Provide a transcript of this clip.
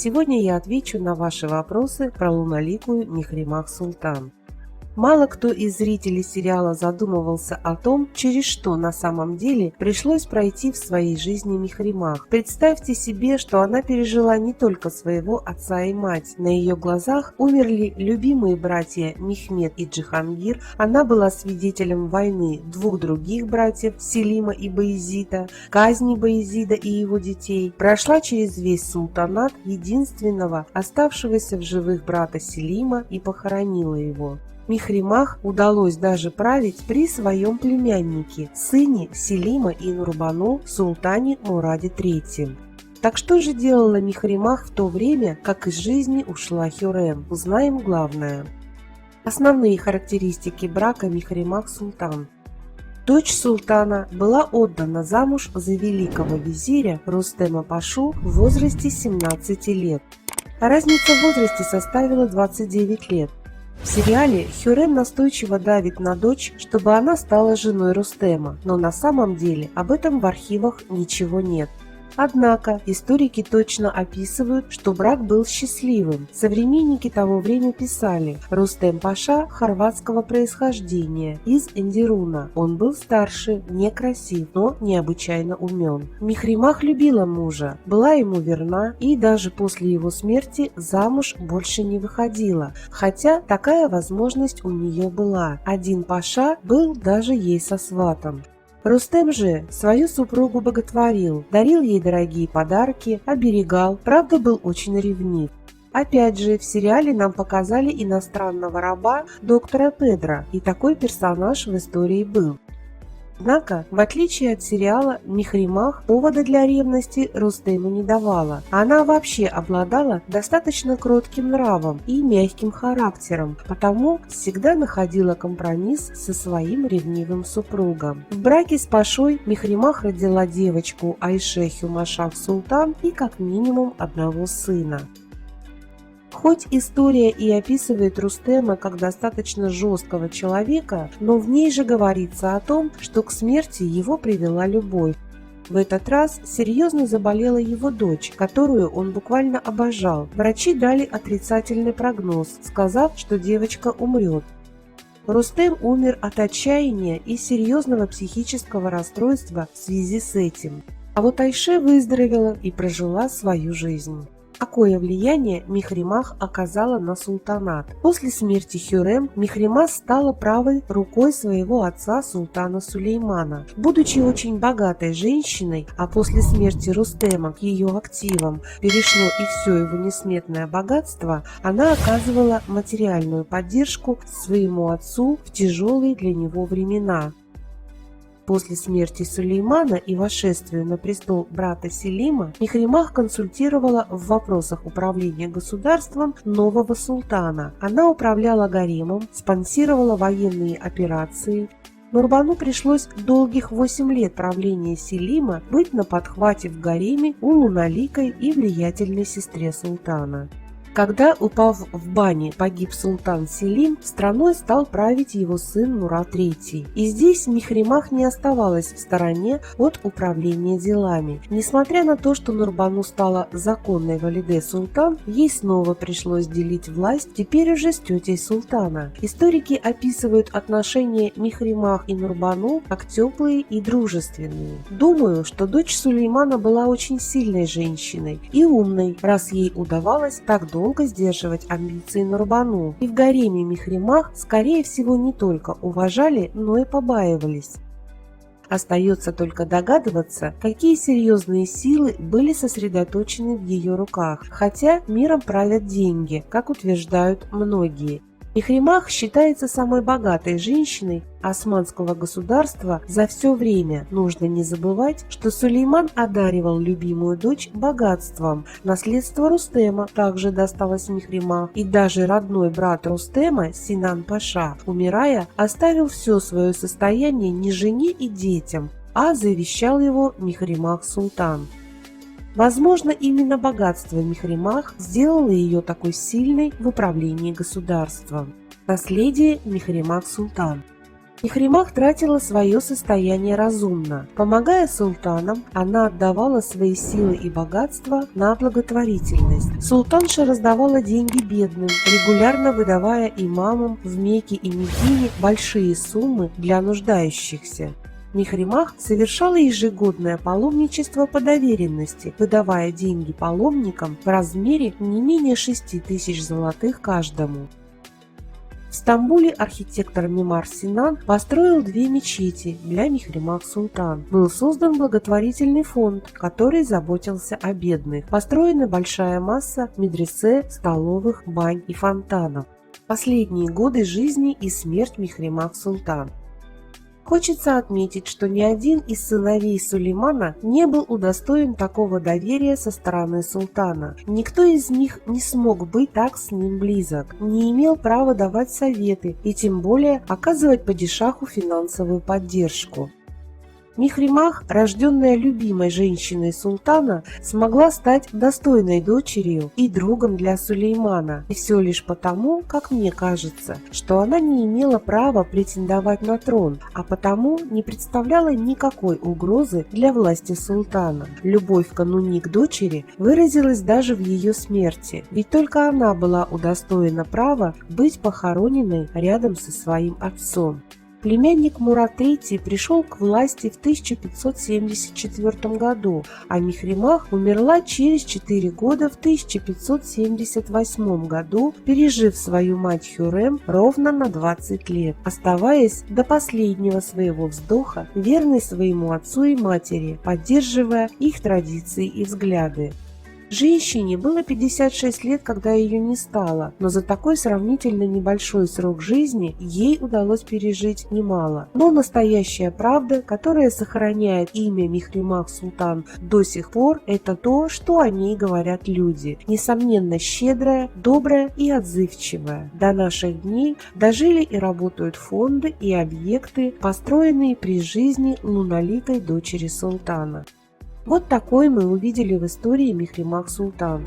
Сегодня я отвечу на ваши вопросы про луналикую Михримах Султан. Мало кто из зрителей сериала задумывался о том, через что на самом деле пришлось пройти в своей жизни Михримах. Представьте себе, что она пережила не только своего отца и мать. На ее глазах умерли любимые братья Мехмед и Джихангир. Она была свидетелем войны двух других братьев Селима и Баязида, казни Баязида и его детей. Прошла через весь султанат единственного оставшегося в живых брата Селима и похоронила его. Михримах удалось даже править при своем племяннике, сыне Селима и Нурбану, султане Мураде III. Так что же делала Михримах в то время, как из жизни ушла Хюррем? Узнаем главное. Основные характеристики брака Михримах Султан. Дочь султана была отдана замуж за великого визиря Рустема Пашу в возрасте 17 лет. Разница в возрасте составила 29 лет. В сериале Хюррем настойчиво давит на дочь, чтобы она стала женой Рустема, но на самом деле об этом в архивах ничего нет. Однако историки точно описывают, что брак был счастливым. Современники того времени писали: Рустем Паша хорватского происхождения, из Эндируна. Он был старше, некрасив, но необычайно умен. Михримах любила мужа, была ему верна и даже после его смерти замуж больше не выходила, хотя такая возможность у нее была. Один Паша был даже ей сосватан. Рустем же свою супругу боготворил, дарил ей дорогие подарки, оберегал, правда был очень ревнив. Опять же, в сериале нам показали иностранного раба доктора Педро, и такой персонаж в истории был. Однако, в отличие от сериала, Михримах повода для ревности Рустему не давала. Она вообще обладала достаточно кротким нравом и мягким характером, потому всегда находила компромисс со своим ревнивым супругом. В браке с Пашой Михримах родила девочку Айше Хюмашах Султан и как минимум одного сына. Хоть история и описывает Рустема как достаточно жесткого человека, но в ней же говорится о том, что к смерти его привела любовь. В этот раз серьезно заболела его дочь, которую он буквально обожал. Врачи дали отрицательный прогноз, сказав, что девочка умрет. Рустем умер от отчаяния и серьезного психического расстройства в связи с этим. А вот Айше выздоровела и прожила свою жизнь. Какое влияние Михримах оказала на султанат? После смерти Хюррем Михримах стала правой рукой своего отца султана Сулеймана. Будучи очень богатой женщиной, а после смерти Рустема к ее активам перешло и все его несметное богатство, она оказывала материальную поддержку своему отцу в тяжелые для него времена. После смерти Сулеймана и восшествия на престол брата Селима Михримах консультировала в вопросах управления государством нового султана. Она управляла гаремом, спонсировала военные операции. Нурбану пришлось долгих 8 лет правления Селима быть на подхвате в гареме у луналикой и влиятельной сестре султана. Когда, упав в бане, погиб султан Селим, страной стал править его сын Мурад III. И здесь Михримах не оставалась в стороне от управления делами. Несмотря на то, что Нурбану стала законной валиде султан, ей снова пришлось делить власть, теперь уже с тетей султана. Историки описывают отношения Михримах и Нурбану как теплые и дружественные. Думаю, что дочь Сулеймана была очень сильной женщиной и умной, раз ей удавалось так долго сдерживать амбиции Нурбану, и в гареме Михримах, скорее всего, не только уважали, но и побаивались. Остается только догадываться, какие серьезные силы были сосредоточены в ее руках, хотя миром правят деньги, как утверждают многие. Михримах считается самой богатой женщиной османского государства за все время. Нужно не забывать, что Сулейман одаривал любимую дочь богатством. Наследство Рустема также досталось Михримах, и даже родной брат Рустема, Синан Паша, умирая, оставил все свое состояние не жене и детям, а завещал его Михримах Султан. Возможно, именно богатство Михримах сделало ее такой сильной в управлении государством. Наследие Михримах Султан. Мехримах тратила свое состояние разумно. Помогая султанам, она отдавала свои силы и богатства на благотворительность. Султанша раздавала деньги бедным, регулярно выдавая имамам в Мекке и Медине большие суммы для нуждающихся. Мехримах совершала ежегодное паломничество по доверенности, выдавая деньги паломникам в размере не менее 6000 золотых каждому. В Стамбуле архитектор Мимар Синан построил 2 мечети для Мехримах Султан. Был создан благотворительный фонд, который заботился о бедных. Построена большая масса медресе, столовых, бань и фонтанов. Последние годы жизни и смерть Мехримах Султан. Хочется отметить, что ни один из сыновей Сулеймана не был удостоен такого доверия со стороны султана. Никто из них не смог быть так с ним близок, не имел права давать советы и тем более оказывать падишаху финансовую поддержку. Мехримах, рожденная любимой женщиной султана, смогла стать достойной дочерью и другом для Сулеймана. И все лишь потому, как мне кажется, что она не имела права претендовать на трон, а потому не представляла никакой угрозы для власти султана. Любовь кануни к дочери выразилась даже в ее смерти, ведь только она была удостоена права быть похороненной рядом со своим отцом. Племянник Мурат III пришел к власти в 1574 году, а Мехримах умерла через 4 года в 1578 году, пережив свою мать Хюррем ровно на 20 лет, оставаясь до последнего своего вздоха верной своему отцу и матери, поддерживая их традиции и взгляды. Женщине было 56 лет, когда ее не стало, но за такой сравнительно небольшой срок жизни ей удалось пережить немало. Но настоящая правда, которая сохраняет имя Мехримах Султан до сих пор, это то, что о ней говорят люди. Несомненно, щедрая, добрая и отзывчивая. До наших дней дожили и работают фонды и объекты, построенные при жизни луналикой дочери султана. Вот такой мы увидели в истории Мехримах Султан.